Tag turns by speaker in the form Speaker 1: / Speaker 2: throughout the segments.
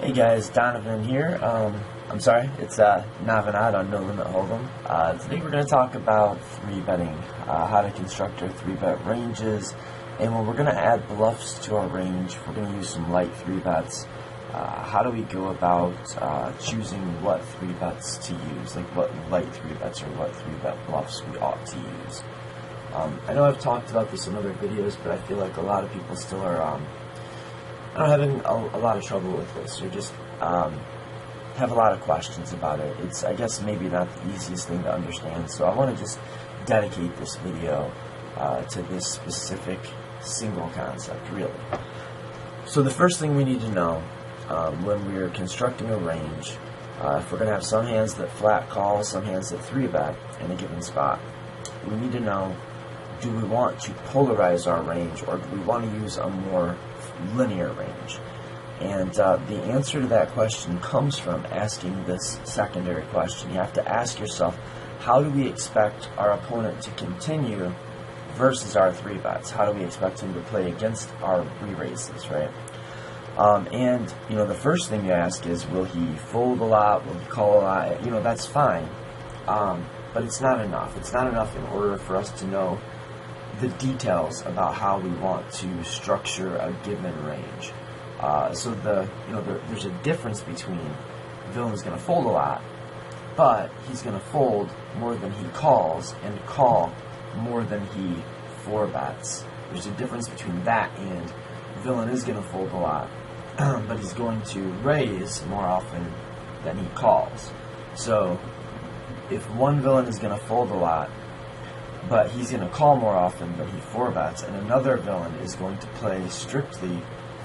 Speaker 1: Hey guys, Donovan here. I'm sorry, it's Navinad on No Limit Hold'em. Today we're going to talk about 3-betting, how to construct our 3-bet ranges, and when we're going to add bluffs to our range, we're going to use some light 3-bets. How do we go about choosing what 3-bets to use, like what light 3-bets or what 3-bet bluffs we ought to use? I know I've talked about this in other videos, but I feel like a lot of people still are having a lot of trouble with this, or just have a lot of questions about it. It's, I guess, maybe not the easiest thing to understand, so I want to just dedicate this video to this specific single concept, really. So the first thing we need to know when we're constructing a range, if we're going to have some hands that flat call, some hands that 3-bet in a given spot, we need to know, do we want to polarize our range, or do we want to use a more linear range? And the answer to that question comes from asking this secondary question. You have to ask yourself, how do we expect our opponent to continue versus our 3-bets? How do we expect him to play against our re-raises, right? And, you know, the first thing you ask is, will he fold a lot? Will he call a lot? You know, that's fine. But it's not enough. It's not enough in order for us to know the details about how we want to structure a given range. So there's a difference between villain's going to fold a lot, but he's going to fold more than he calls and call more than he 4-bets. There's a difference between that and villain is going to fold a lot, but he's going to raise more often than he calls. So if one villain is going to fold a lot, but he's going to call more often than he 4-bets, and another villain is going to play strictly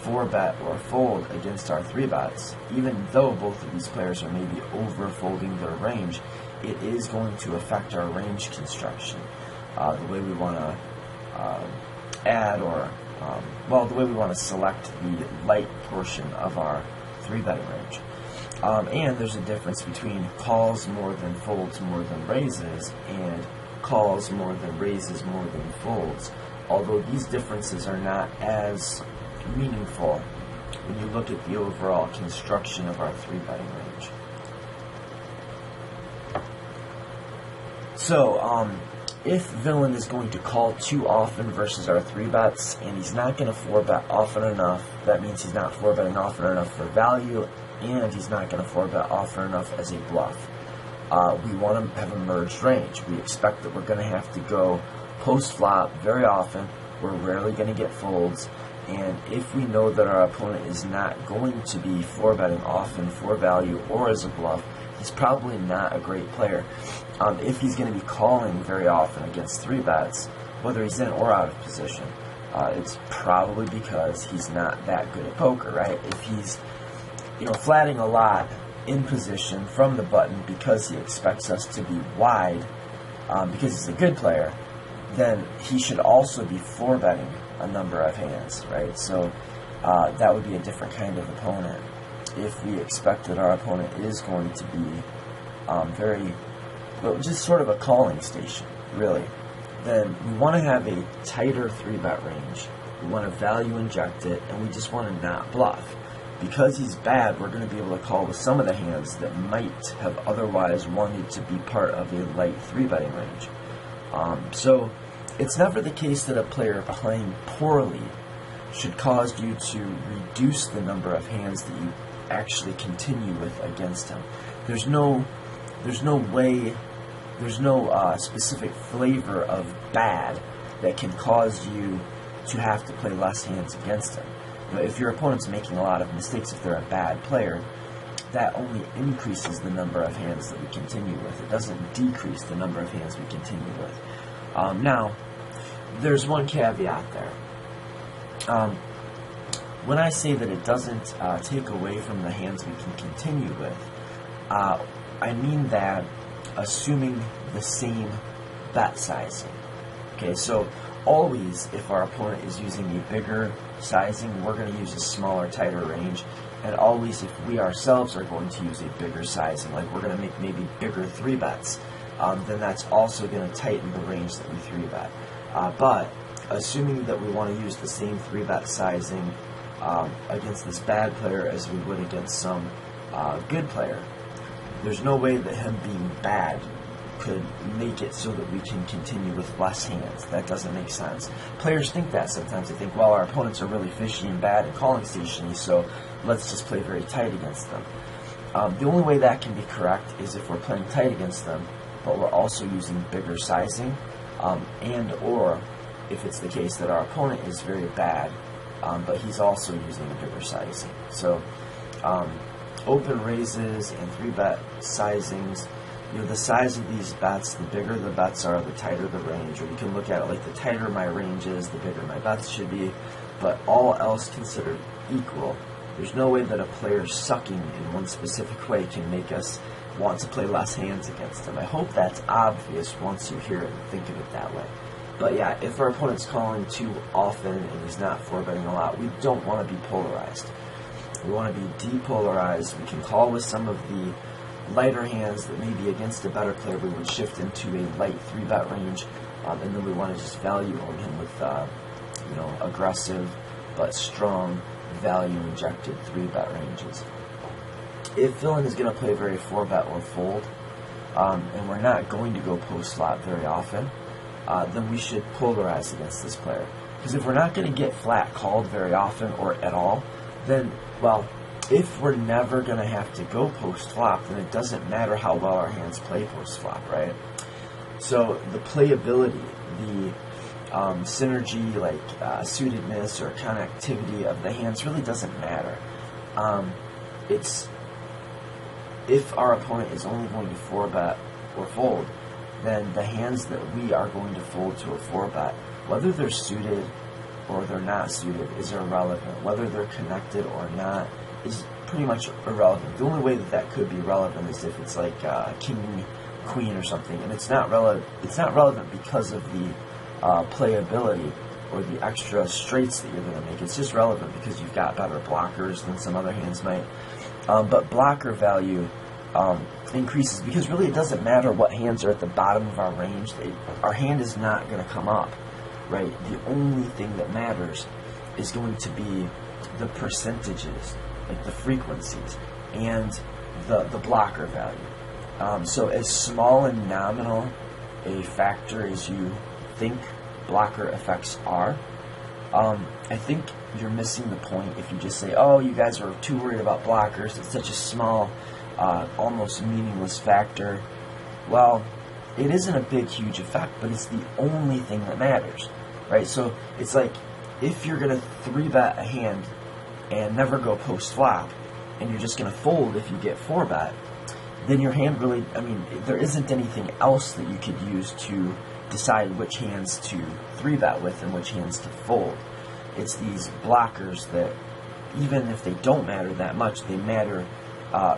Speaker 1: 4-bet or fold against our 3-bets, even though both of these players are maybe over-folding their range, it is going to affect our range construction, the way we want to add or, the way we want to select the light portion of our 3-betting range. And there's a difference between calls more than folds more than raises, and calls more than raises more than folds, although these differences are not as meaningful when you look at the overall construction of our 3-betting range. So, if villain is going to call too often versus our 3-bets, and he's not going to 4-bet often enough, that means he's not 4-betting often enough for value, and he's not going to 4-bet often enough as a bluff. We want to have a merged range. We expect that we're going to have to go post-flop very often. We're rarely going to get folds. And if we know that our opponent is not going to be 4-betting often for value or as a bluff, he's probably not a great player. If he's going to be calling very often against 3-bets, whether he's in or out of position, it's probably because he's not that good at poker, right? If he's, flatting a lot in position from the button because he expects us to be wide, because he's a good player, then he should also be 4-betting a number of hands, right? So that would be a different kind of opponent. If we expect that our opponent is going to be just sort of a calling station, really, then we want to have a tighter 3-bet range. We want to value inject it, and we just want to not bluff. Because he's bad, we're going to be able to call with some of the hands that might have otherwise wanted to be part of a light 3-betting range. So it's never the case that a player playing poorly should cause you to reduce the number of hands that you actually continue with against him. There's no specific flavor of bad that can cause you to have to play less hands against him. If your opponent's making a lot of mistakes, if they're a bad player, that only increases the number of hands that we continue with. It doesn't decrease the number of hands we continue with. Now, there's one caveat there. When I say that it doesn't take away from the hands we can continue with, I mean that assuming the same bet sizing. Okay, so always, if our opponent is using a bigger sizing, we're going to use a smaller, tighter range. And always, if we ourselves are going to use a bigger sizing, like we're going to make maybe bigger 3-bets, then that's also going to tighten the range that we 3-bet. But assuming that we want to use the same 3-bet sizing against this bad player as we would against some good player. There's no way that him being bad could make it so that we can continue with less hands. That doesn't make sense. Players think that sometimes. They think, well, our opponents are really fishy and bad and calling stationy, so let's just play very tight against them. The only way that can be correct is if we're playing tight against them, but we're also using bigger sizing, and or if it's the case that our opponent is very bad, but he's also using a bigger sizing. So open raises and 3-bet sizings, the size of these bets, the bigger the bets are, the tighter the range. Or you can look at it like the tighter my range is, the bigger my bets should be. But all else considered equal, there's no way that a player sucking in one specific way can make us want to play less hands against him. I hope that's obvious once you hear it and think of it that way. But yeah, if our opponent's calling too often and he's not 4-betting a lot, we don't want to be polarized. We want to be depolarized. We can call with some of the lighter hands that maybe against a better player we would shift into a light 3-bet range, and then we want to just value own him with aggressive but strong value injected 3-bet ranges. If villain is going to play very 4-bet or fold, and we're not going to go post flop very often, then we should polarize against this player. Because if we're not going to get flat called very often or at all, then, well, if we're never going to have to go post-flop, then it doesn't matter how well our hands play post-flop, right? So the playability, the synergy, like suitedness or connectivity of the hands really doesn't matter. It's if our opponent is only going to 4-bet or fold, then the hands that we are going to fold to a 4-bet, whether they're suited or they're not suited, is irrelevant. Whether they're connected or not is pretty much irrelevant. The only way that that could be relevant is if it's like king, queen, or something, and it's not relevant. It's not relevant because of the playability or the extra straights that you're going to make. It's just relevant because you've got better blockers than some other hands might. But blocker value increases because really it doesn't matter what hands are at the bottom of our range. Our hand is not going to come up, right? The only thing that matters is going to be the percentages, like the frequencies, and the blocker value. So as small and nominal a factor as you think blocker effects are, I think you're missing the point if you just say, oh, you guys are too worried about blockers, it's such a small, almost meaningless factor. Well, it isn't a big, huge effect, but it's the only thing that matters, right? So it's like, if you're going to 3-bet a hand and never go post-flop, and you're just going to fold if you get 4-bet, then your hand really, there isn't anything else that you could use to decide which hands to 3-bet with and which hands to fold. It's these blockers that, even if they don't matter that much, they matter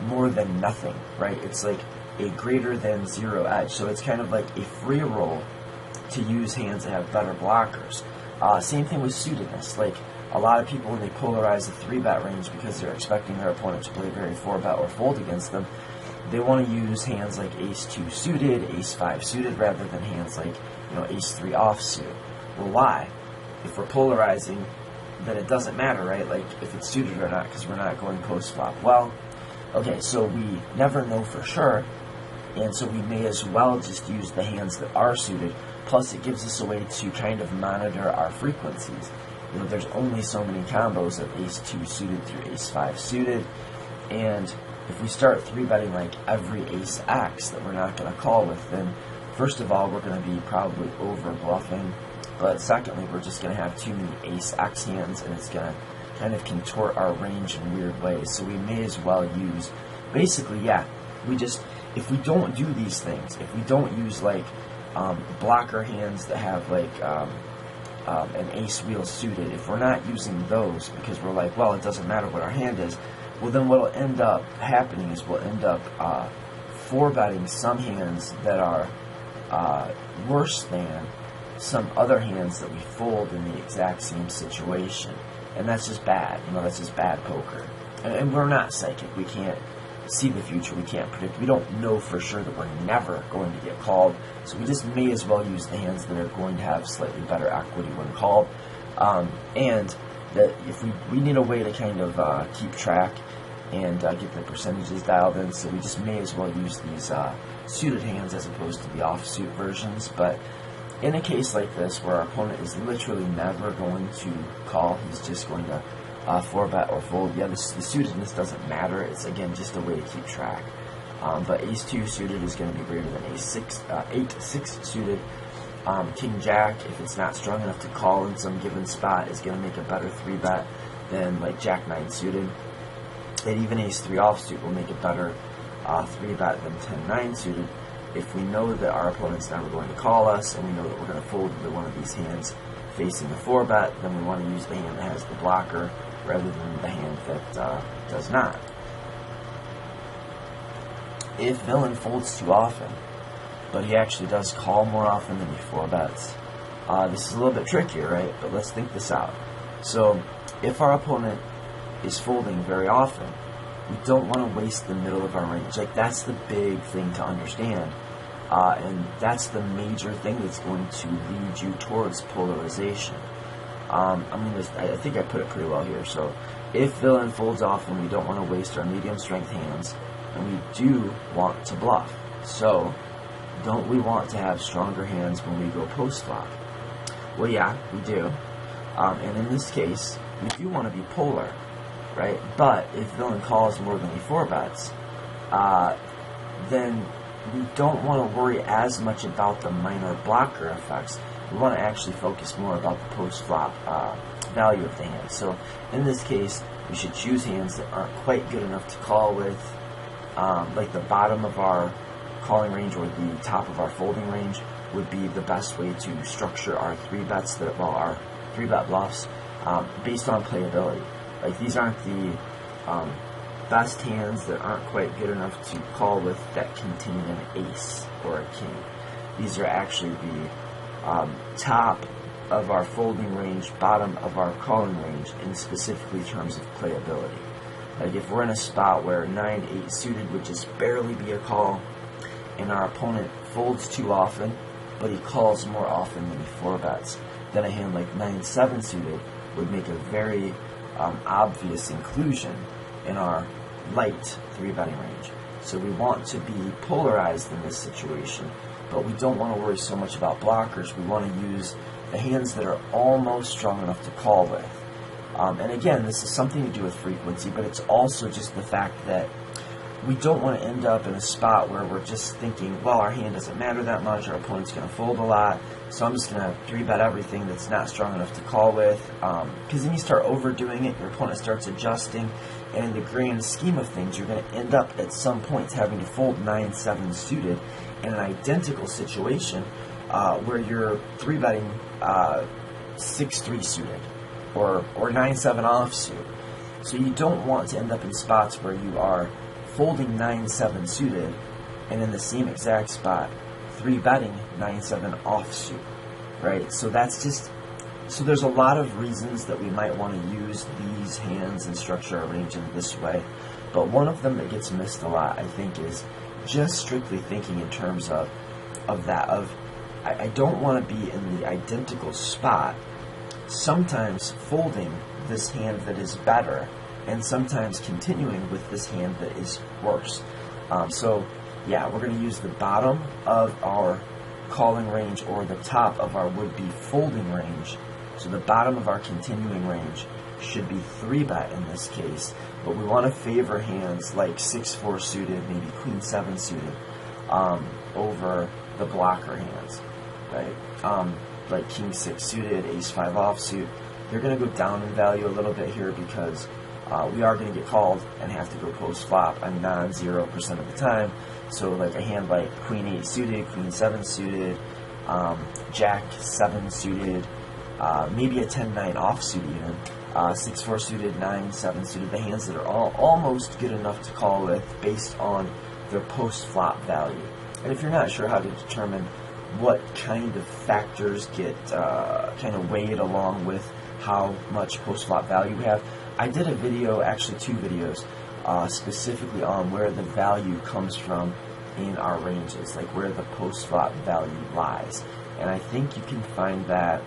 Speaker 1: more than nothing, right? It's like a greater than 0 edge. So it's kind of like a free roll to use hands that have better blockers. Same thing with suitedness. Like, a lot of people, when they polarize the 3-bet range because they're expecting their opponent to play very 4-bet or fold against them, they want to use hands like ace-2 suited, ace-5 suited, rather than hands like, ace-3 offsuit. Well, why? If we're polarizing, then it doesn't matter, right? Like, if it's suited or not, because we're not going post-flop. Well, okay, so we never know for sure, and so we may as well just use the hands that are suited. Plus, it gives us a way to kind of monitor our frequencies. There's only so many combos of ace-2 suited through ace-5 suited, and if we start 3-betting like every ace-x that we're not going to call with, then first of all, we're going to be probably over-bluffing, but secondly, we're just going to have too many ace-x hands, and it's going to kind of contort our range in weird ways. So we may as well use, basically, if we don't do these things, if we don't use like blocker hands that have like an ace wheel suited, if we're not using those because we're like, well, it doesn't matter what our hand is, well, then what will end up happening is we'll end up 4-betting some hands that are worse than some other hands that we fold in the exact same situation. And that's just bad. That's just bad poker. And we're not psychic. We can't see the future. We can't predict. We don't know for sure that we're never going to get called. So we just may as well use the hands that are going to have slightly better equity when called. And that if we need a way to kind of keep track and get the percentages dialed in, so we just may as well use these suited hands as opposed to the offsuit versions. But in a case like this where our opponent is literally never going to call, he's just going to 4-bet or fold, yeah, the suitedness doesn't matter. It's again just a way to keep track. But ace 2 suited is going to be greater than ace 6, 8-6 suited. King Jack, if it's not strong enough to call in some given spot, is going to make a better 3-bet than like Jack 9 suited. And even ace 3 offsuit will make a better 3-bet than 10-9 suited. If we know that our opponent's never going to call us, and we know that we're going to fold into one of these hands facing the 4-bet, then we want to use the hand that has the blocker rather than the hand that does not. If villain folds too often, but he actually does call more often than he 4-bets, this is a little bit trickier, right? But let's think this out. So if our opponent is folding very often, we don't want to waste the middle of our range. Like, that's the big thing to understand, and that's the major thing that's going to lead you towards polarization. I think I put it pretty well here. So if villain folds often, we don't want to waste our medium strength hands, and we do want to bluff. So don't we want to have stronger hands when we go post flop? Well, yeah, we do. And in this case, we do want to be polar, right? But if villain calls more than he 4-bets, then we don't want to worry as much about the minor blocker effects. We want to actually focus more about the post-flop value of the hand. So in this case, we should choose hands that aren't quite good enough to call with, like the bottom of our calling range or the top of our folding range would be the best way to structure our 3-bets, our 3-bet bluffs, based on playability. Like, these aren't the best hands that aren't quite good enough to call with that contain an ace or a king. These are actually the top of our folding range, bottom of our calling range, in specifically terms of playability. Like, if we're in a spot where 9-8 suited would just barely be a call, and our opponent folds too often, but he calls more often than he 4-bets, then a hand like 9-7 suited would make a very obvious inclusion in our light 3-betting range. So we want to be polarized in this situation, but we don't want to worry so much about blockers. We want to use the hands that are almost strong enough to call with. And again, this is something to do with frequency, but it's also just the fact that we don't want to end up in a spot where we're just thinking, well, our hand doesn't matter that much, our opponent's going to fold a lot, so I'm just going to 3-bet everything that's not strong enough to call with. Because then you start overdoing it, your opponent starts adjusting, and in the grand scheme of things, you're going to end up at some points having to fold 9-7 suited in an identical situation where you're 3-betting 6-3 suited or 9-7 offsuit. So you don't want to end up in spots where you are folding 9-7 suited and in the same exact spot 3-betting 9-7 offsuit, right? So that's just, so there's a lot of reasons that we might want to use these hands and structure our range in this way, but one of them that gets missed a lot, I think, is just strictly thinking in terms of I don't want to be in the identical spot, sometimes folding this hand that is better and sometimes continuing with this hand that is worse. So yeah, we're going to use the bottom of our calling range or the top of our would-be folding range. So the bottom of our continuing range should be 3-bet in this case, but we want to favor hands like 6-4 suited, maybe Queen 7 suited, over the blocker hands, right? Like King 6 suited, Ace 5 offsuit. They're going to go down in value a little bit here because we are going to get called and have to go post flop a non-0% of the time. So like a hand like Queen 8 suited, Queen 7 suited, Jack 7 suited, maybe a 10-9 offsuit even, 6-4 suited, 9-7 suited, the hands that are almost good enough to call with based on their post flop value. And if you're not sure how to determine what kind of factors get kind of weighed along with how much post flop value we have, I did a video, actually 2 videos, specifically on where the value comes from in our ranges, like where the post flop value lies. And I think you can find that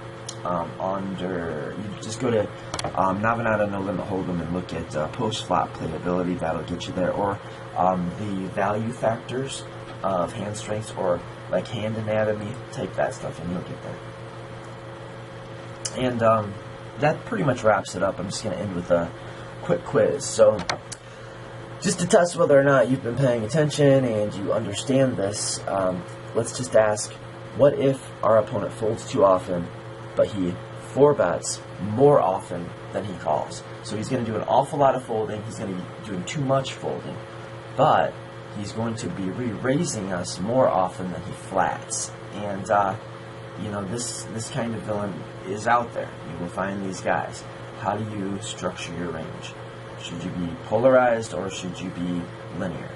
Speaker 1: you just go to Navanata No Limit Hold'em and look at post-flop playability. That'll get you there. Or the value factors of hand strengths, or like hand anatomy. Type that stuff in, you'll get there. And that pretty much wraps it up. I'm just going to end with a quick quiz. So, just to test whether or not you've been paying attention and you understand this, let's just ask, what if our opponent folds too often, but he 4-bets more often than he calls? So he's going to do an awful lot of folding, he's going to be doing too much folding, but he's going to be re-raising us more often than he flats. And, you know, this kind of villain is out there. You will find these guys. How do you structure your range? Should you be polarized or should you be linear?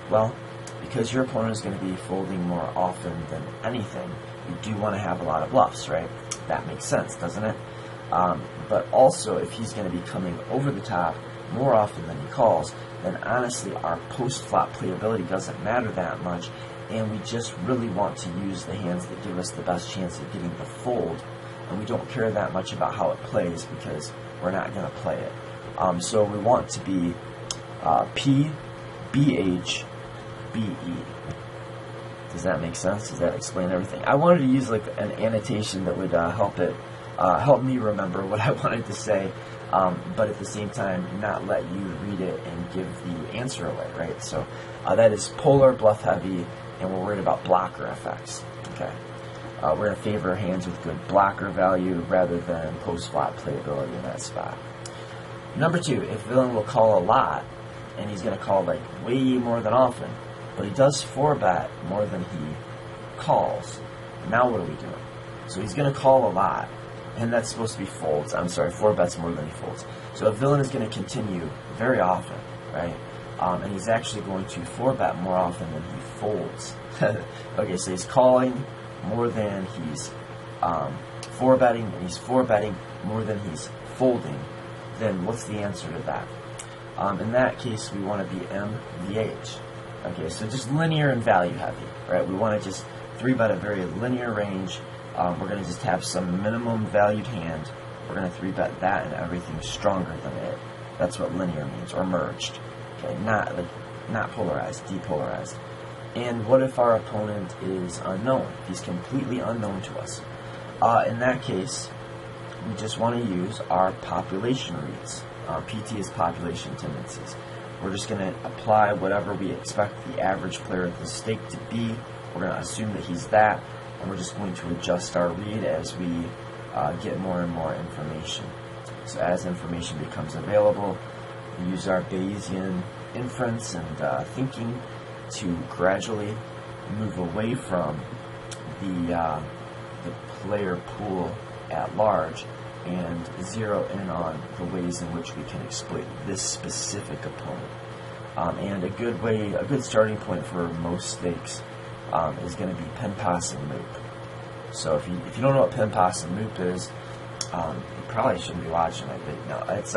Speaker 1: Well, because your opponent is going to be folding more often than anything, you do want to have a lot of bluffs, right? That makes sense, doesn't it? But also, if he's going to be coming over the top more often than he calls, then honestly, our post-flop playability doesn't matter that much, and we just really want to use the hands that give us the best chance of getting the fold, and we don't care that much about how it plays because we're not going to play it. So we want to be P, BH, BE. Does that make sense? Does that explain everything? I wanted to use like an annotation that would help me remember what I wanted to say, but at the same time not let you read it and give the answer away, right? So that is polar, bluff heavy, and we're worried about blocker effects. Okay, we're going to favor hands with good blocker value rather than post-flop playability in that spot. Number 2, if villain will call a lot, and he's going to call like way more than often, but he does 4-bet more than he calls. Now what are we doing? So he's going to call a lot, and that's supposed to be folds. I'm sorry, 4-bets more than he folds. So a villain is going to continue very often, right? And he's actually going to 4-bet more often than he folds. Okay, so he's calling more than he's 4-betting, and he's 4-betting more than he's folding. Then what's the answer to that? In that case, we want to be MVH. Okay, so just linear and value heavy, right? We want to just 3-bet a very linear range. We're going to just have some minimum valued hand. We're going to 3-bet that and everything stronger than it. That's what linear means, or merged. Okay, not polarized, depolarized. And what if our opponent is unknown? He's completely unknown to us. In that case, we just want to use our population reads. PT is population tendencies. We're just going to apply whatever we expect the average player at the stake to be. We're going to assume that he's that, and we're just going to adjust our read as we get more and more information. So as information becomes available, we use our Bayesian inference and thinking to gradually move away from the player pool at large and zero in on the ways in which we can exploit this specific opponent. And a good starting point for most stakes is going to be pen, pass, and loop. So if you don't know what pen, pass, and loop is, you probably shouldn't be watching my video. No, it's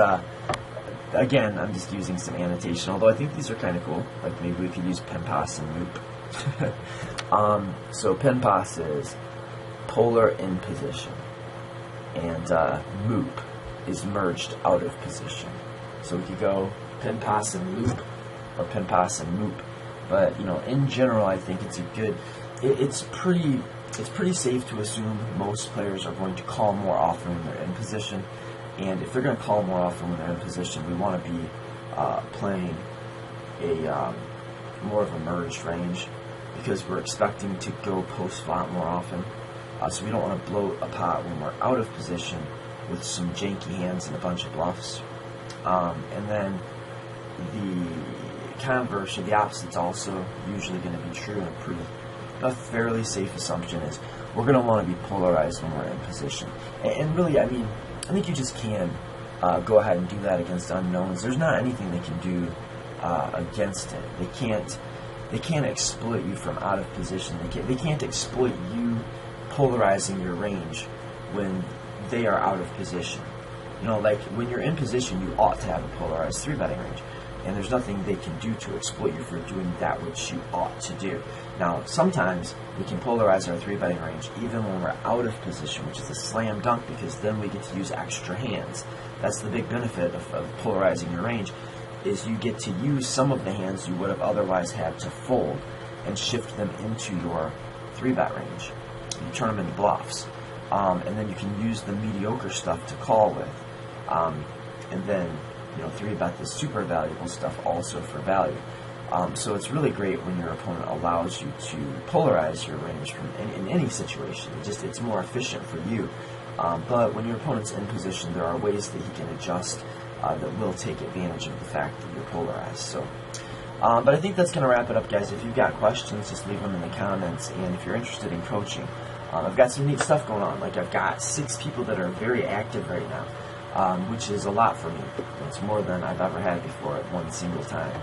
Speaker 1: again, I'm just using some annotation, although I think these are kind of cool. Like maybe we could use pen, pass, and loop. So pen, pass is polar in position, and loop is merged out of position. So we could go pen, pass, and loop, or pen, pass, and loop. But you know, in general, I think it's a good. It's pretty safe to assume most players are going to call more often when they're in position. And if they're going to call more often when they're in position, we want to be playing a more of a merged range, because we're expecting to go post-flop more often. So we don't want to bloat a pot when we're out of position with some janky hands and a bunch of bluffs. And then the converse, or the opposite, is also usually going to be true, and a fairly safe assumption is we're going to want to be polarized when we're in position. And really, I mean, I think you just can go ahead and do that against unknowns. There's not anything they can do against it. They can't exploit you from out of position. They can't exploit you polarizing your range when they are out of position. You know, like when you're in position, you ought to have a polarized 3-betting range. and there's nothing they can do to exploit you for doing that which you ought to do. Now, sometimes we can polarize our 3-betting range even when we're out of position, which is a slam dunk, because then we get to use extra hands. That's the big benefit of polarizing your range, is you get to use some of the hands you would have otherwise had to fold and shift them into your 3-bet range. You turn them into bluffs, and then you can use the mediocre stuff to call with, and then 3-bet the super valuable stuff also for value. So it's really great when your opponent allows you to polarize your range in any situation. It's more efficient for you. But when your opponent's in position, there are ways that he can adjust that will take advantage of the fact that you're polarized. So, but I think that's going to wrap it up, guys. If you've got questions, just leave them in the comments. And if you're interested in coaching, I've got some neat stuff going on. Like, I've got 6 people that are very active right now, which is a lot for me. It's more than I've ever had before at one single time.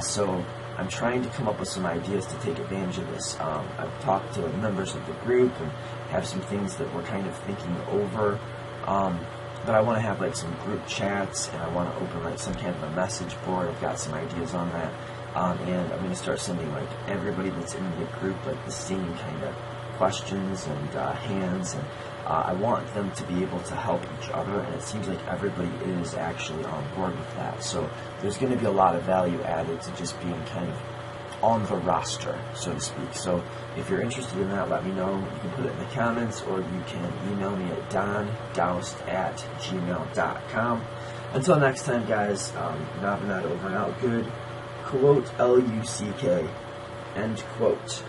Speaker 1: So I'm trying to come up with some ideas to take advantage of this. I've talked to members of the group and have some things that we're kind of thinking over. But I want to have like some group chats, and I want to open like some kind of a message board. I've got some ideas on that. And I'm going to start sending like everybody that's in the group like the same kind of questions and hands, and I want them to be able to help each other, and it seems like everybody is actually on board with that. So there's going to be a lot of value added to just being kind of on the roster, so to speak. So if you're interested in that, let me know. You can put it in the comments, or you can email me at dondaust@gmail.com. Until next time, guys, Navanat over and out. Good. Quote, Luck. End quote.